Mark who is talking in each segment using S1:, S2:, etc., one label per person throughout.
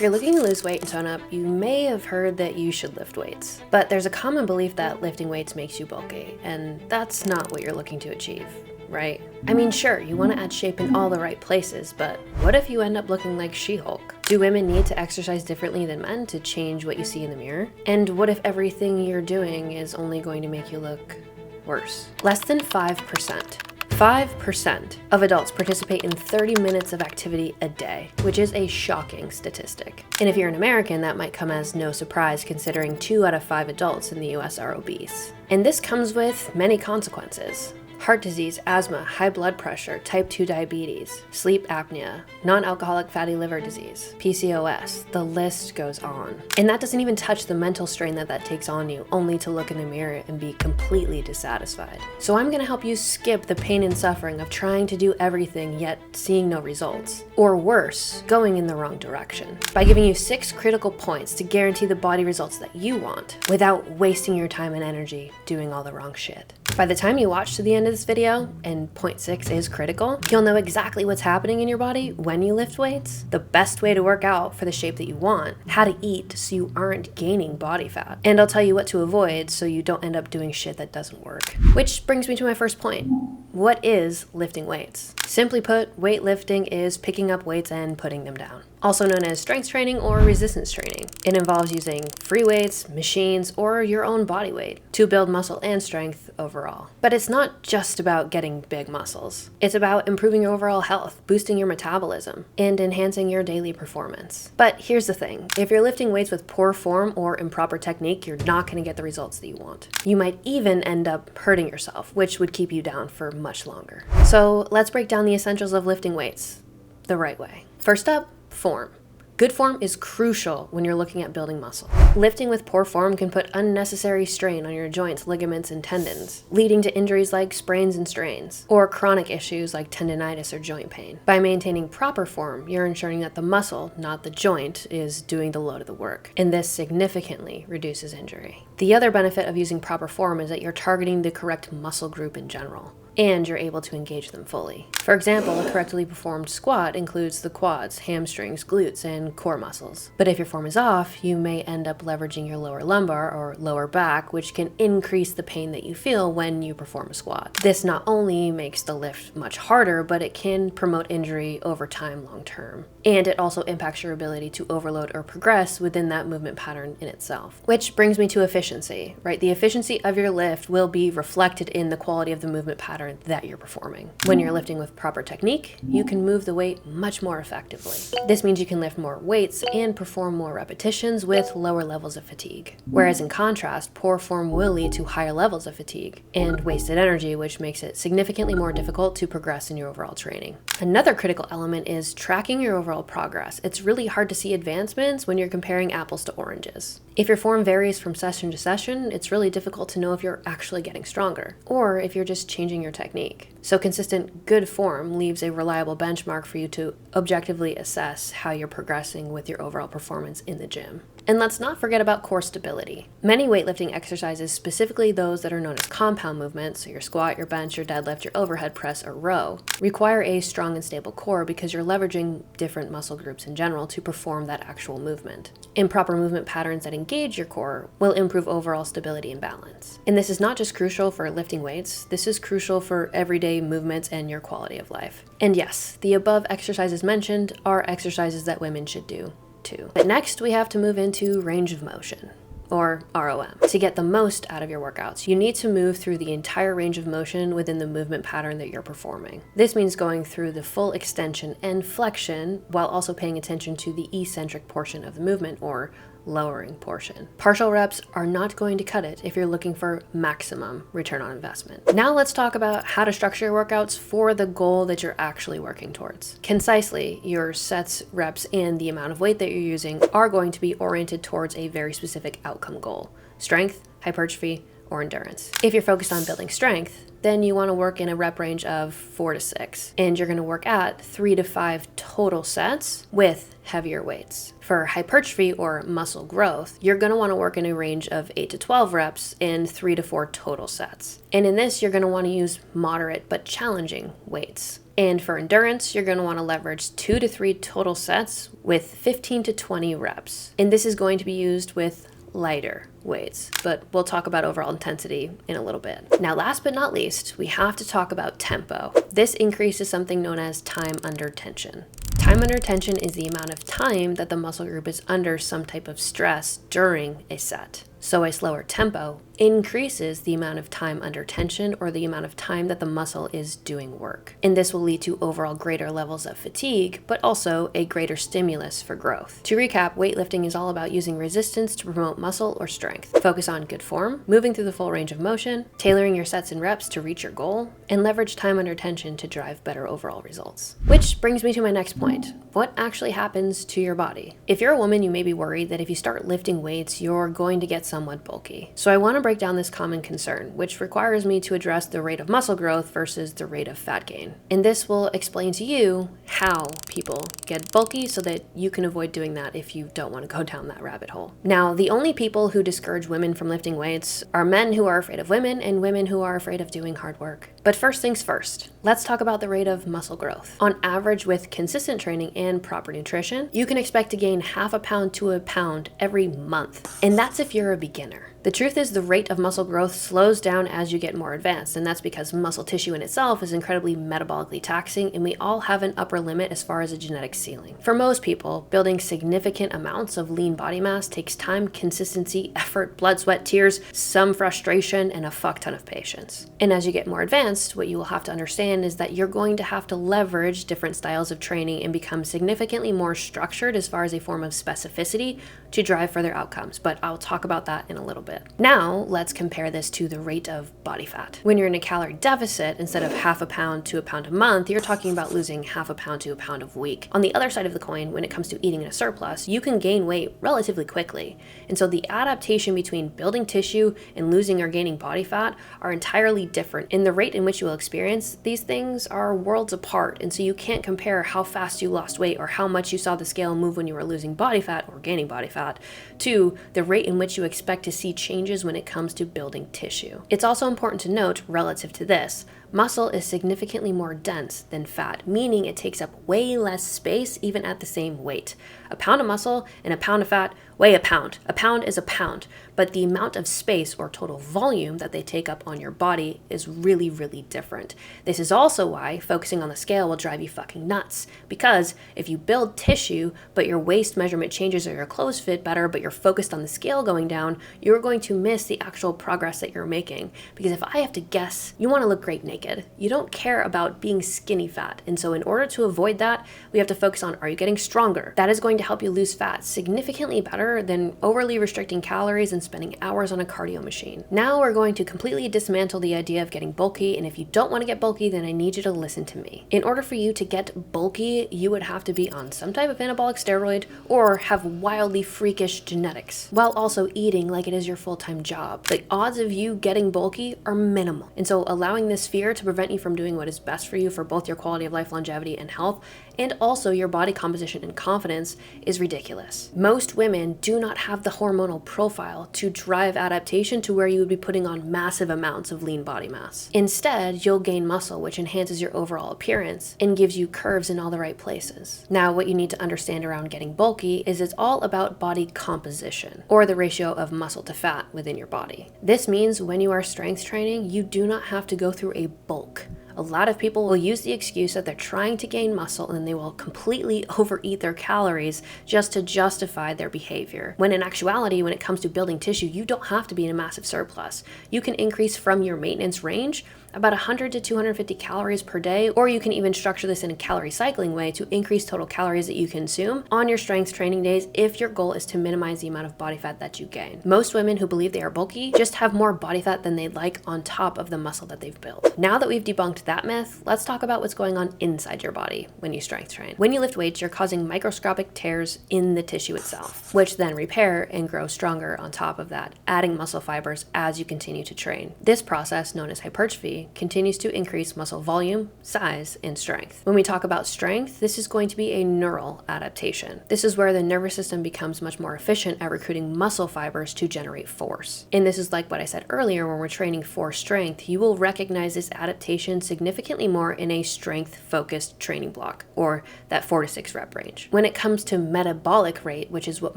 S1: you're looking to lose weight and tone up, you may have heard that you should lift weights. But there's a common belief that lifting weights makes you bulky, and that's not what you're looking to achieve, right? I mean, sure, you want to add shape in all the right places, but what if you end up looking like She-Hulk? Do women need to exercise differently than men to change what you see in the mirror? And what if everything you're doing is only going to make you look worse? Less than 5%. 5% of adults participate in 30 minutes of activity a day, which is a shocking statistic. And if you're an American, that might come as no surprise considering 2 out of 5 adults in the US are obese. And this comes with many consequences. Heart disease, asthma, high blood pressure, type 2 diabetes, sleep apnea, non-alcoholic fatty liver disease, PCOS, the list goes on. And that doesn't even touch the mental strain that takes on you, only to look in the mirror and be completely dissatisfied. So I'm gonna help you skip the pain and suffering of trying to do everything yet seeing no results. Or worse, going in the wrong direction. By giving you 6 critical points to guarantee the body results that you want, without wasting your time and energy doing all the wrong shit. By the time you watch to the end of this video, and point 6 is critical, you'll know exactly what's happening in your body when you lift weights, the best way to work out for the shape that you want, how to eat so you aren't gaining body fat, and I'll tell you what to avoid so you don't end up doing shit that doesn't work. Which brings me to my first point. What is lifting weights? Simply put, weightlifting is picking up weights and putting them down. Also known as strength training or resistance training. It involves using free weights, machines, or your own body weight to build muscle and strength overall. But it's not just about getting big muscles. It's about improving your overall health, boosting your metabolism, and enhancing your daily performance. But here's the thing, if you're lifting weights with poor form or improper technique, you're not going to get the results that you want. You might even end up hurting yourself, which would keep you down for much longer. So let's break down the essentials of lifting weights the right way. First up, form. Good form is crucial when you're looking at building muscle. Lifting with poor form can put unnecessary strain on your joints, ligaments, and tendons, leading to injuries like sprains and strains, or chronic issues like tendinitis or joint pain. By maintaining proper form, you're ensuring that the muscle, not the joint, is doing the load of the work, and this significantly reduces injury. The other benefit of using proper form is that you're targeting the correct muscle group in general, and you're able to engage them fully. For example, a correctly performed squat includes the quads, hamstrings, glutes, and core muscles. But if your form is off, you may end up leveraging your lower lumbar or lower back, which can increase the pain that you feel when you perform a squat. This not only makes the lift much harder, but it can promote injury over time long term. And it also impacts your ability to overload or progress within that movement pattern in itself. Which brings me to efficiency, right? The efficiency of your lift will be reflected in the quality of the movement pattern that you're performing. When you're lifting with proper technique, you can move the weight much more effectively. This means you can lift more weights and perform more repetitions with lower levels of fatigue. Whereas in contrast, poor form will lead to higher levels of fatigue and wasted energy, which makes it significantly more difficult to progress in your overall training. Another critical element is tracking your overall progress. It's really hard to see advancements when you're comparing apples to oranges. If your form varies from session to session, it's really difficult to know if you're actually getting stronger, or if you're just changing your technique. So consistent good form leaves a reliable benchmark for you to objectively assess how you're progressing with your overall performance in the gym. And let's not forget about core stability. Many weightlifting exercises, specifically those that are known as compound movements, so your squat, your bench, your deadlift, your overhead press, or row, require a strong and stable core because you're leveraging different muscle groups in general to perform that actual movement. Improper movement patterns that engage your core will improve overall stability and balance. And this is not just crucial for lifting weights, this is crucial for everyday movements and your quality of life. And yes, the above exercises mentioned are exercises that women should do too. But next we have to move into range of motion, or ROM. To get the most out of your workouts, you need to move through the entire range of motion within the movement pattern that you're performing. This means going through the full extension and flexion while also paying attention to the eccentric portion of the movement, or lowering portion. Partial reps are not going to cut it if you're looking for maximum return on investment. Now let's talk about how to structure your workouts for the goal that you're actually working towards. Concisely, your sets, reps, and the amount of weight that you're using are going to be oriented towards a very specific outcome goal: strength, hypertrophy, or endurance. If you're focused on building strength, then you want to work in a rep range of 4 to 6. And you're going to work at 3 to 5 total sets with heavier weights. For hypertrophy or muscle growth, you're going to want to work in a range of 8 to 12 reps in 3 to 4 total sets. And in this, you're going to want to use moderate but challenging weights. And for endurance, you're going to want to leverage 2 to 3 total sets with 15 to 20 reps. And this is going to be used with lighter weights, but we'll talk about overall intensity in a little bit. Now, last but not least, we have to talk about tempo. This increase is something known as time under tension. Time under tension is the amount of time that the muscle group is under some type of stress during a set. So a slower tempo increases the amount of time under tension, or the amount of time that the muscle is doing work. And this will lead to overall greater levels of fatigue, but also a greater stimulus for growth. To recap, weightlifting is all about using resistance to promote muscle or strength. Focus on good form, moving through the full range of motion, tailoring your sets and reps to reach your goal, and leverage time under tension to drive better overall results. Which brings me to my next point. What actually happens to your body? If you're a woman, you may be worried that if you start lifting weights, you're going to get somewhat bulky. So I want to break down this common concern, which requires me to address the rate of muscle growth versus the rate of fat gain. And this will explain to you how people get bulky so that you can avoid doing that if you don't want to go down that rabbit hole. Now, the only people who discourage women from lifting weights are men who are afraid of women and women who are afraid of doing hard work. But first things first, let's talk about the rate of muscle growth. On average, with consistent training and proper nutrition, you can expect to gain half a pound to a pound every month. And that's if you're a beginner. The truth is the rate of muscle growth slows down as you get more advanced, and that's because muscle tissue in itself is incredibly metabolically taxing, and we all have an upper limit as far as a genetic ceiling. For most people, building significant amounts of lean body mass takes time, consistency, effort, blood, sweat, tears, some frustration, and a fuck ton of patience. And as you get more advanced, what you will have to understand is that you're going to have to leverage different styles of training and become significantly more structured as far as a form of specificity to drive further outcomes, but I'll talk about that in a little bit. Now, let's compare this to the rate of body fat. When you're in a calorie deficit, instead of half a pound to a pound a month, you're talking about losing half a pound to a pound a week. On the other side of the coin, when it comes to eating in a surplus, you can gain weight relatively quickly. And so the adaptation between building tissue and losing or gaining body fat are entirely different. And the rate in which you will experience these things are worlds apart. And so you can't compare how fast you lost weight or how much you saw the scale move when you were losing body fat or gaining body fat to the rate in which you expect to see changes when it comes to building tissue. It's also important to note, relative to this, muscle is significantly more dense than fat, meaning it takes up way less space even at the same weight. A pound of muscle and a pound of fat weigh a pound. A pound is a pound, but the amount of space or total volume that they take up on your body is really, really different. This is also why focusing on the scale will drive you fucking nuts, because if you build tissue, but your waist measurement changes or your clothes fit better, but you're focused on the scale going down, you're going to miss the actual progress that you're making. Because if I have to guess, you want to look great naked. You don't care about being skinny fat. And so in order to avoid that, we have to focus on, are you getting stronger? That is going to help you lose fat significantly better than overly restricting calories and spending hours on a cardio machine. Now we're going to completely dismantle the idea of getting bulky, and if you don't want to get bulky, then I need you to listen to me. In order for you to get bulky, you would have to be on some type of anabolic steroid or have wildly freakish genetics, while also eating like it is your full-time job. The odds of you getting bulky are minimal. And so allowing this fear to prevent you from doing what is best for you for both your quality of life, longevity, and health, and also your body composition and confidence is ridiculous. Most women do not have the hormonal profile to drive adaptation to where you would be putting on massive amounts of lean body mass. Instead, you'll gain muscle, which enhances your overall appearance and gives you curves in all the right places. Now, what you need to understand around getting bulky is it's all about body composition, or the ratio of muscle to fat within your body. This means when you are strength training, you do not have to go through a bulk. A lot of people will use the excuse that they're trying to gain muscle and they will completely overeat their calories just to justify their behavior. When in actuality, when it comes to building tissue, you don't have to be in a massive surplus. You can increase from your maintenance range about 100 to 250 calories per day, or you can even structure this in a calorie cycling way to increase total calories that you consume on your strength training days if your goal is to minimize the amount of body fat that you gain. Most women who believe they are bulky just have more body fat than they'd like on top of the muscle that they've built. Now that we've debunked that myth, let's talk about what's going on inside your body when you strength train. When you lift weights, you're causing microscopic tears in the tissue itself, which then repair and grow stronger on top of that, adding muscle fibers as you continue to train. This process, known as hypertrophy, body continues to increase muscle volume, size, and strength. When we talk about strength, this is going to be a neural adaptation. This is where the nervous system becomes much more efficient at recruiting muscle fibers to generate force. And this is like what I said earlier, when we're training for strength, you will recognize this adaptation significantly more in a strength-focused training block, or that 4 to 6 rep range. When it comes to metabolic rate, which is what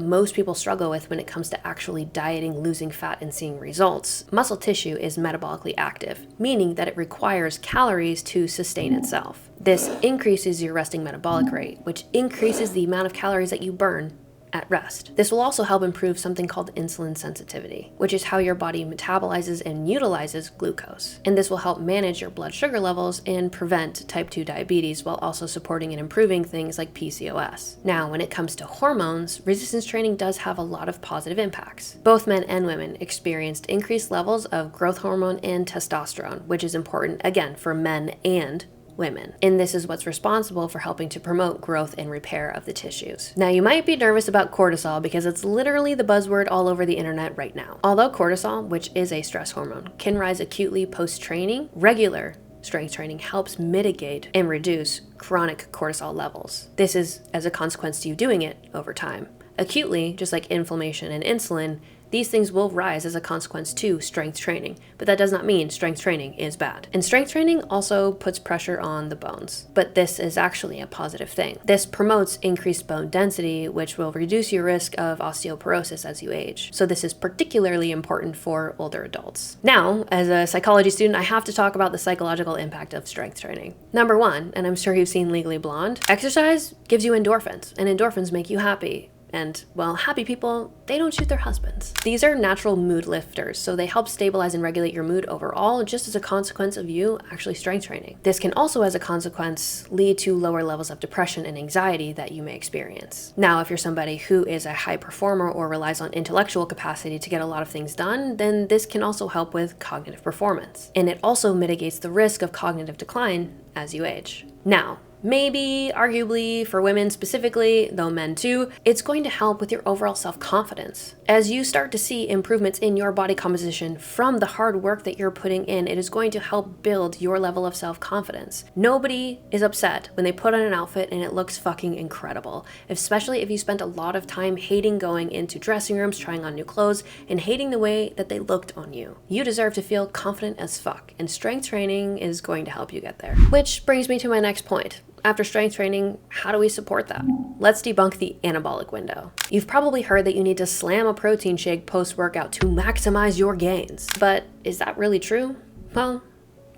S1: most people struggle with when it comes to actually dieting, losing fat, and seeing results, muscle tissue is metabolically active, meaning that it requires calories to sustain itself. This increases your resting metabolic rate, which increases the amount of calories that you burn at rest. This will also help improve something called insulin sensitivity, which is how your body metabolizes and utilizes glucose. And this will help manage your blood sugar levels and prevent type 2 diabetes while also supporting and improving things like PCOS. Now, when it comes to hormones, resistance training does have a lot of positive impacts. Both men and women experienced increased levels of growth hormone and testosterone, which is important, again, for men and women. And this is what's responsible for helping to promote growth and repair of the tissues. Now, you might be nervous about cortisol because it's literally the buzzword all over the internet right now. Although cortisol, which is a stress hormone, can rise acutely post-training, regular strength training helps mitigate and reduce chronic cortisol levels. This is as a consequence to you doing it over time. Acutely, just like inflammation and insulin, these things will rise as a consequence to strength training, but that does not mean strength training is bad. And strength training also puts pressure on the bones, but this is actually a positive thing. This promotes increased bone density, which will reduce your risk of osteoporosis as you age. So this is particularly important for older adults. Now, as a psychology student, I have to talk about the psychological impact of strength training. Number one, and I'm sure you've seen Legally Blonde, exercise gives you endorphins, and endorphins make you happy. And, well, happy people, they don't shoot their husbands. These are natural mood lifters, so they help stabilize and regulate your mood overall, just as a consequence of you actually strength training. This can also, as a consequence, lead to lower levels of depression and anxiety that you may experience. Now, if you're somebody who is a high performer or relies on intellectual capacity to get a lot of things done, then this can also help with cognitive performance. And it also mitigates the risk of cognitive decline as you age. Now, maybe, arguably, for women specifically, though men too, it's going to help with your overall self-confidence. As you start to see improvements in your body composition from the hard work that you're putting in, it is going to help build your level of self-confidence. Nobody is upset when they put on an outfit and it looks fucking incredible, especially if you spent a lot of time hating going into dressing rooms, trying on new clothes, and hating the way that they looked on you. You deserve to feel confident as fuck, and strength training is going to help you get there. Which brings me to my next point. After strength training, how do we support that? Let's debunk the anabolic window. You've probably heard that you need to slam a protein shake post-workout to maximize your gains. But is that really true? Well,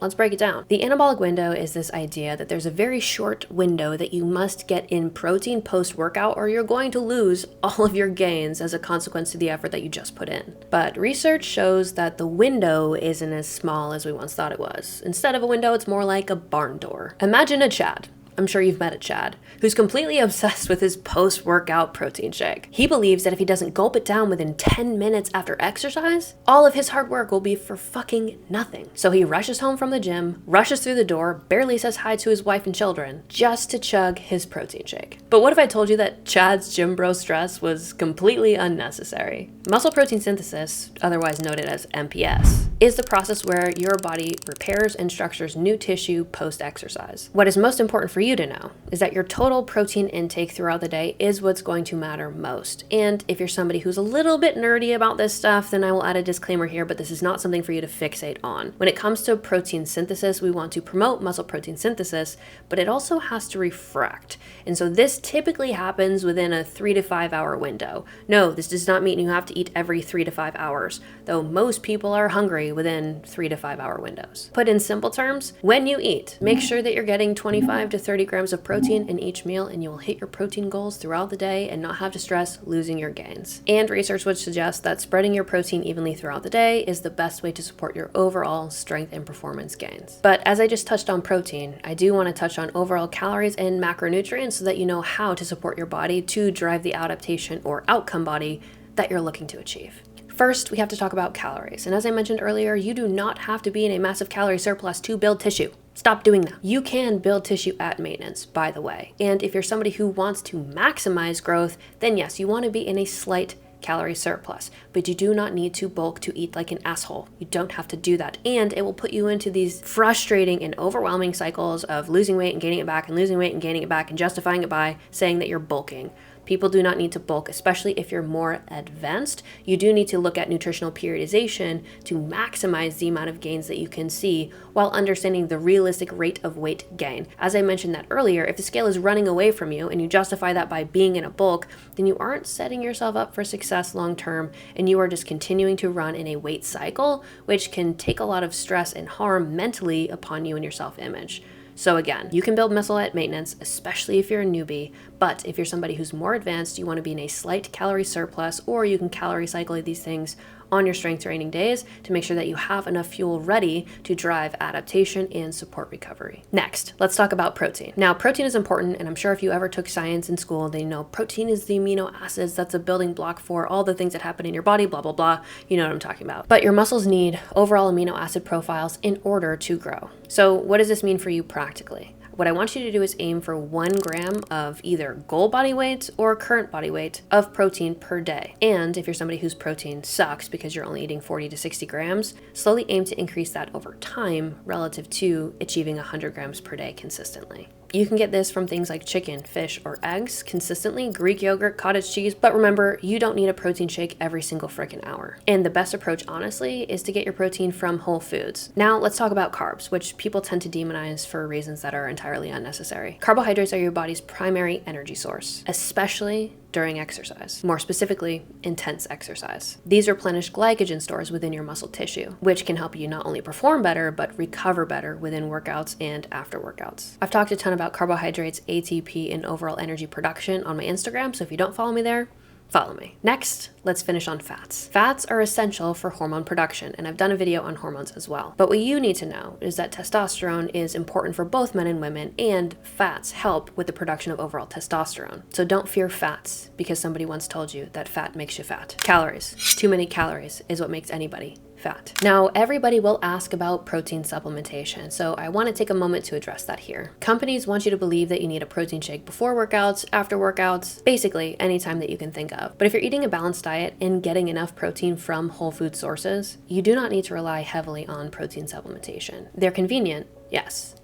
S1: let's break it down. The anabolic window is this idea that there's a very short window that you must get in protein post-workout or you're going to lose all of your gains as a consequence to the effort that you just put in. But research shows that the window isn't as small as we once thought it was. Instead of a window, it's more like a barn door. Imagine a Chad. I'm sure you've met a Chad, who's completely obsessed with his post-workout protein shake. He believes that if he doesn't gulp it down within 10 minutes after exercise, all of his hard work will be for fucking nothing. So he rushes home from the gym, rushes through the door, barely says hi to his wife and children, just to chug his protein shake. But what if I told you that Chad's gym bro stress was completely unnecessary? Muscle protein synthesis, otherwise noted as MPS, is the process where your body repairs and structures new tissue post-exercise. What is most important for you to know is that your total protein intake throughout the day is what's going to matter most. And if you're somebody who's a little bit nerdy about this stuff, then I will add a disclaimer here, but this is not something for you to fixate on. When it comes to protein synthesis, we want to promote muscle protein synthesis, but it also has to refract. And so this typically happens within a 3 to 5 hour window. No, this does not mean you have to eat every 3 to 5 hours, though most people are hungry within 3 to 5 hour windows. Put in simple terms, when you eat, make sure that you're getting 25 to 30 grams of protein in each meal, and you will hit your protein goals throughout the day and not have to stress losing your gains. And research would suggest that spreading your protein evenly throughout the day is the best way to support your overall strength and performance gains. But as I just touched on protein, I do want to touch on overall calories and macronutrients so that you know how to support your body to drive the adaptation or outcome body that you're looking to achieve. First, we have to talk about calories. And as I mentioned earlier, you do not have to be in a massive calorie surplus to build tissue. Stop doing that. You can build tissue at maintenance, by the way. And if you're somebody who wants to maximize growth, then yes, you want to be in a slight calorie surplus, but you do not need to bulk to eat like an asshole. You don't have to do that. And it will put you into these frustrating and overwhelming cycles of losing weight and gaining it back and losing weight and gaining it back and justifying it by saying that you're bulking. People do not need to bulk, especially if you're more advanced. You do need to look at nutritional periodization to maximize the amount of gains that you can see while understanding the realistic rate of weight gain. As I mentioned that earlier, if the scale is running away from you and you justify that by being in a bulk, then you aren't setting yourself up for success long term, and you are just continuing to run in a weight cycle, which can take a lot of stress and harm mentally upon you and your self-image. So again, you can build muscle at maintenance, especially if you're a newbie, but if you're somebody who's more advanced, you want to be in a slight calorie surplus, or you can calorie cycle these things on your strength training days to make sure that you have enough fuel ready to drive adaptation and support recovery. Next, let's talk about protein. Now, protein is important, and I'm sure if you ever took science in school, they know protein is the amino acids that's a building block for all the things that happen in your body, blah, blah, blah. You know what I'm talking about. But your muscles need overall amino acid profiles in order to grow. So what does this mean for you practically? What I want you to do is aim for 1 gram of either goal body weight or current body weight of protein per day. And if you're somebody whose protein sucks because you're only eating 40 to 60 grams, slowly aim to increase that over time relative to achieving 100 grams per day consistently. You can get this from things like chicken, fish, or eggs consistently, Greek yogurt, cottage cheese, but remember, you don't need a protein shake every single freaking hour. And the best approach, honestly, is to get your protein from whole foods. Now, let's talk about carbs, which people tend to demonize for reasons that are entirely unnecessary. Carbohydrates are your body's primary energy source, especially during exercise, more specifically, intense exercise. These replenish glycogen stores within your muscle tissue, which can help you not only perform better, but recover better within workouts and after workouts. I've talked a ton about carbohydrates, ATP, and overall energy production on my Instagram, so if you don't follow me there, follow me. Next, let's finish on fats. Fats are essential for hormone production, and I've done a video on hormones as well. But what you need to know is that testosterone is important for both men and women, and fats help with the production of overall testosterone. So don't fear fats because somebody once told you that fat makes you fat. Calories. Too many calories is what makes anybody fat. Now, everybody will ask about protein supplementation, so I want to take a moment to address that here. Companies want you to believe that you need a protein shake before workouts, after workouts, basically anytime that you can think of. But if you're eating a balanced diet and getting enough protein from whole food sources, you do not need to rely heavily on protein supplementation. They're convenient, yes,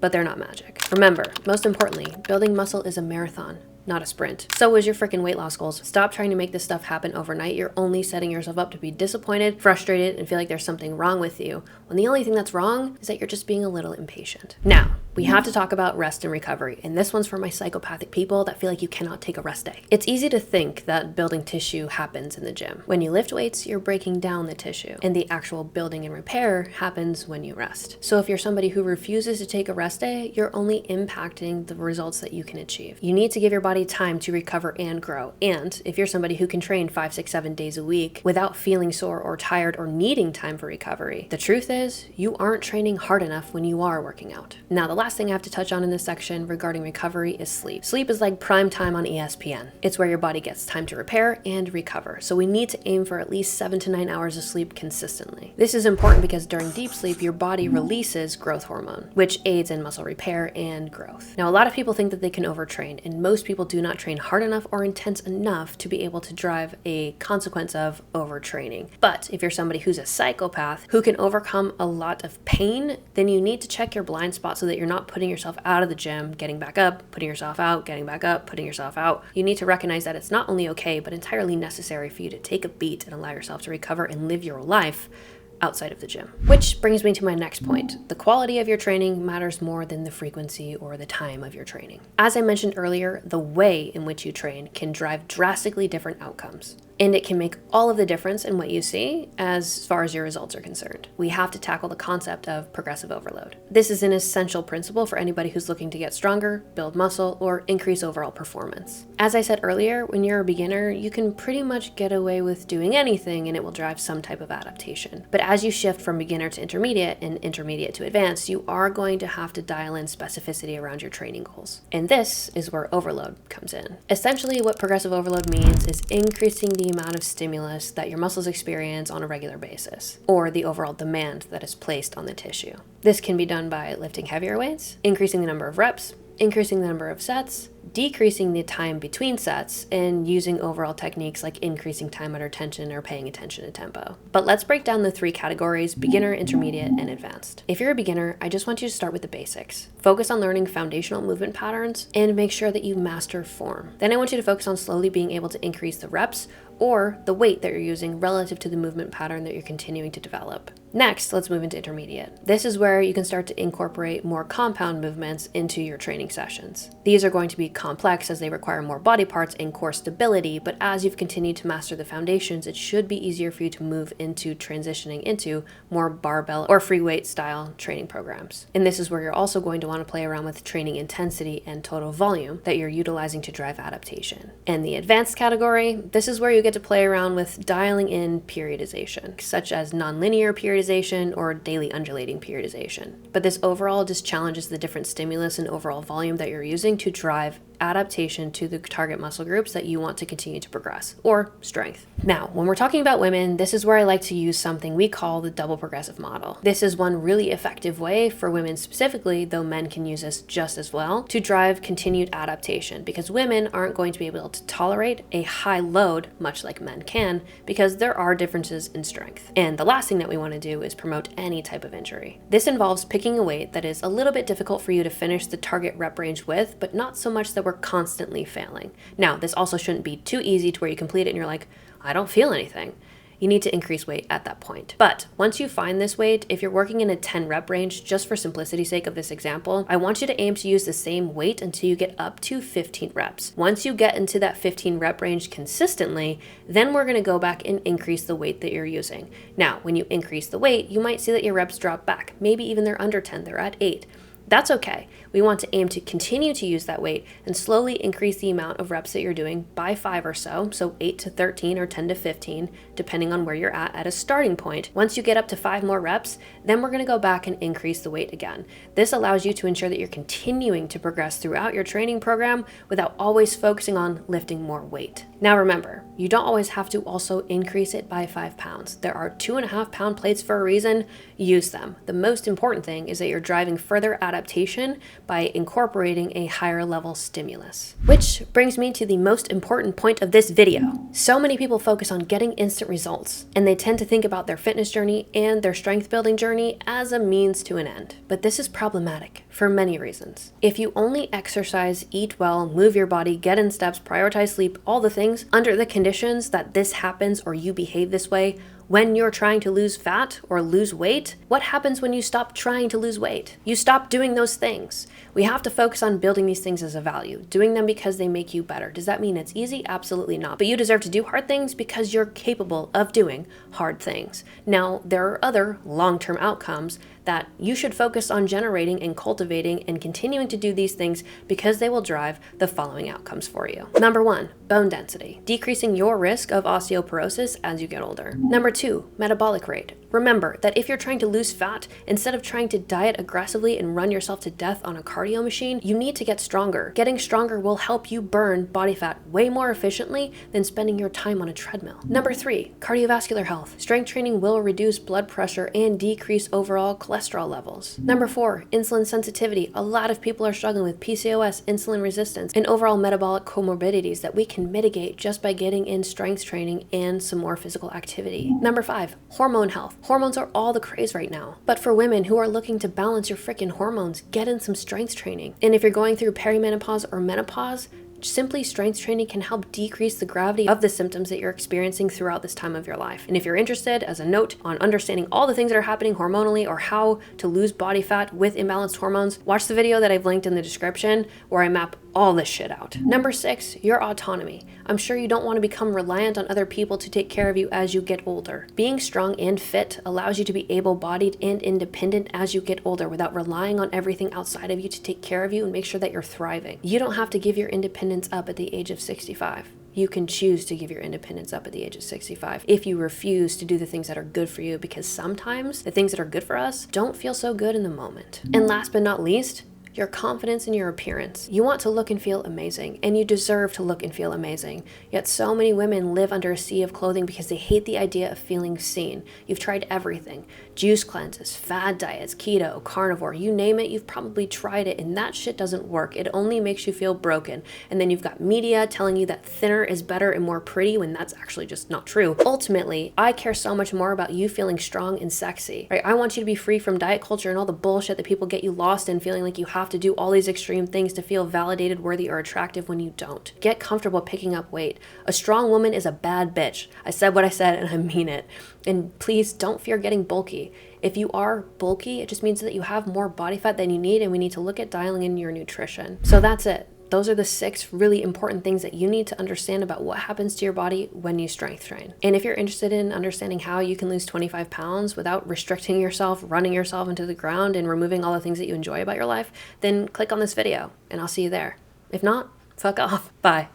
S1: but they're not magic. Remember, most importantly, building muscle is a marathon, not a sprint. So is your freaking weight loss goals. Stop trying to make this stuff happen overnight. You're only setting yourself up to be disappointed, frustrated, and feel like there's something wrong with you, when the only thing that's wrong is that you're just being a little impatient. Now, we have to talk about rest and recovery, and this one's for my psychopathic people that feel like you cannot take a rest day. It's easy to think that building tissue happens in the gym. When you lift weights, you're breaking down the tissue, and the actual building and repair happens when you rest. So if you're somebody who refuses to take a rest day, you're only impacting the results that you can achieve. You need to give your body time to recover and grow. And if you're somebody who can train 5, 6, 7 days a week without feeling sore or tired or needing time for recovery, the truth is you aren't training hard enough when you are working out. Now, the last thing I have to touch on in this section regarding recovery is sleep. Sleep is like prime time on ESPN. It's where your body gets time to repair and recover. So we need to aim for at least 7 to 9 hours of sleep consistently. This is important because during deep sleep, your body releases growth hormone, which aids in muscle repair and growth. Now, a lot of people think that they can overtrain, and most people do not train hard enough or intense enough to be able to drive a consequence of overtraining. But if you're somebody who's a psychopath who can overcome a lot of pain, then you need to check your blind spot so that you're not putting yourself out of the gym, getting back up, putting yourself out, getting back up, putting yourself out. You need to recognize that it's not only okay, but entirely necessary for you to take a beat and allow yourself to recover and live your life outside of the gym. Which brings me to my next point. The quality of your training matters more than the frequency or the time of your training. As I mentioned earlier, the way in which you train can drive drastically different outcomes. And it can make all of the difference in what you see as far as your results are concerned. We have to tackle the concept of progressive overload. This is an essential principle for anybody who's looking to get stronger, build muscle, or increase overall performance. As I said earlier, when you're a beginner, you can pretty much get away with doing anything and it will drive some type of adaptation. But as you shift from beginner to intermediate and intermediate to advanced, you are going to have to dial in specificity around your training goals. And this is where overload comes in. Essentially, what progressive overload means is increasing the amount of stimulus that your muscles experience on a regular basis, or the overall demand that is placed on the tissue. This can be done by lifting heavier weights, increasing the number of reps, increasing the number of sets, decreasing the time between sets and using overall techniques like increasing time under tension or paying attention to tempo. But let's break down the 3 categories: beginner, intermediate, and advanced. If you're a beginner, I just want you to start with the basics. Focus on learning foundational movement patterns and make sure that you master form. Then I want you to focus on slowly being able to increase the reps or the weight that you're using relative to the movement pattern that you're continuing to develop. Next, let's move into intermediate. This is where you can start to incorporate more compound movements into your training sessions. These are going to be complex as they require more body parts and core stability, but as you've continued to master the foundations, it should be easier for you to move into transitioning into more barbell or free weight style training programs. And this is where you're also going to want to play around with training intensity and total volume that you're utilizing to drive adaptation. And the advanced category, this is where you get to play around with dialing in periodization, such as nonlinear periodization or daily undulating periodization. But this overall just challenges the different stimulus and overall volume that you're using to drive adaptation to the target muscle groups that you want to continue to progress, or strength. Now, when we're talking about women, this is where I like to use something we call the double progressive model. This is one really effective way for women specifically, though men can use this just as well, to drive continued adaptation, because women aren't going to be able to tolerate a high load, much like men can, because there are differences in strength. And the last thing that we want to do is promote any type of injury. This involves picking a weight that is a little bit difficult for you to finish the target rep range with, but not so much that we're constantly failing. Now, this also shouldn't be too easy to where you complete it and you're like, I don't feel anything. You need to increase weight at that point. But once you find this weight, if you're working in a 10 rep range, just for simplicity's sake of this example, I want you to aim to use the same weight until you get up to 15 reps. Once you get into that 15 rep range consistently, then we're going to go back and increase the weight that you're using. Now, when you increase the weight, you might see that your reps drop back. Maybe even they're under 10, they're at 8. That's okay. We want to aim to continue to use that weight and slowly increase the amount of reps that you're doing by 5 or so 8 to 13 or 10 to 15, depending on where you're at a starting point. Once you get up to 5 more reps, then we're going to go back and increase the weight again. This allows you to ensure that you're continuing to progress throughout your training program without always focusing on lifting more weight. Now remember, you don't always have to also increase it by 5 pounds. There are 2.5 pound plates for a reason. Use them. The most important thing is that you're driving further adaptation by incorporating a higher level stimulus. Which brings me to the most important point of this video. So many people focus on getting instant results, and they tend to think about their fitness journey and their strength building journey as a means to an end. But this is problematic for many reasons. If you only exercise, eat well, move your body, get in steps, prioritize sleep, all the things, under the conditions that this happens or you behave this way, when you're trying to lose fat or lose weight, what happens when you stop trying to lose weight? You stop doing those things. We have to focus on building these things as a value, doing them because they make you better. Does that mean it's easy? Absolutely not. But you deserve to do hard things because you're capable of doing hard things. Now, there are other long-term outcomes that you should focus on generating and cultivating and continuing to do these things because they will drive the following outcomes for you. Number 1, bone density, decreasing your risk of osteoporosis as you get older. Number 2, metabolic rate. Remember that if you're trying to lose fat, instead of trying to diet aggressively and run yourself to death on a cardio machine, you need to get stronger. Getting stronger will help you burn body fat way more efficiently than spending your time on a treadmill. Number 3, cardiovascular health. Strength training will reduce blood pressure and decrease overall cholesterol levels. Number 4, insulin sensitivity. A lot of people are struggling with PCOS, insulin resistance, and overall metabolic comorbidities that we can mitigate just by getting in strength training and some more physical activity. Number 5, hormone health. Hormones are all the craze right now. But for women who are looking to balance your freaking hormones, get in some strength training. And if you're going through perimenopause or menopause, simply strength training can help decrease the gravity of the symptoms that you're experiencing throughout this time of your life. And if you're interested, as a note, on understanding all the things that are happening hormonally or how to lose body fat with imbalanced hormones, watch the video that I've linked in the description where I map all this shit out. Number 6, your autonomy. I'm sure you don't want to become reliant on other people to take care of you as you get older. Being strong and fit allows you to be able-bodied and independent as you get older without relying on everything outside of you to take care of you and make sure that you're thriving. You don't have to give your independence up at the age of 65. You can choose to give your independence up at the age of 65 if you refuse to do the things that are good for you, because sometimes the things that are good for us don't feel so good in the moment. And last but not least, your confidence in your appearance. You want to look and feel amazing, and you deserve to look and feel amazing. Yet so many women live under a sea of clothing because they hate the idea of feeling seen. You've tried everything. Juice cleanses, fad diets, keto, carnivore, you name it, you've probably tried it, and that shit doesn't work. It only makes you feel broken. And then you've got media telling you that thinner is better and more pretty when that's actually just not true. Ultimately, I care so much more about you feeling strong and sexy, right? I want you to be free from diet culture and all the bullshit that people get you lost in, feeling like you have to do all these extreme things to feel validated, worthy, or attractive when you don't. Get comfortable picking up weight. A strong woman is a bad bitch. I said what I said and I mean it. And please don't fear getting bulky. If you are bulky, it just means that you have more body fat than you need, and we need to look at dialing in your nutrition. So that's it. Those are the 6 really important things that you need to understand about what happens to your body when you strength train. And if you're interested in understanding how you can lose 25 pounds without restricting yourself, running yourself into the ground, and removing all the things that you enjoy about your life, then click on this video and I'll see you there. If not, fuck off. Bye.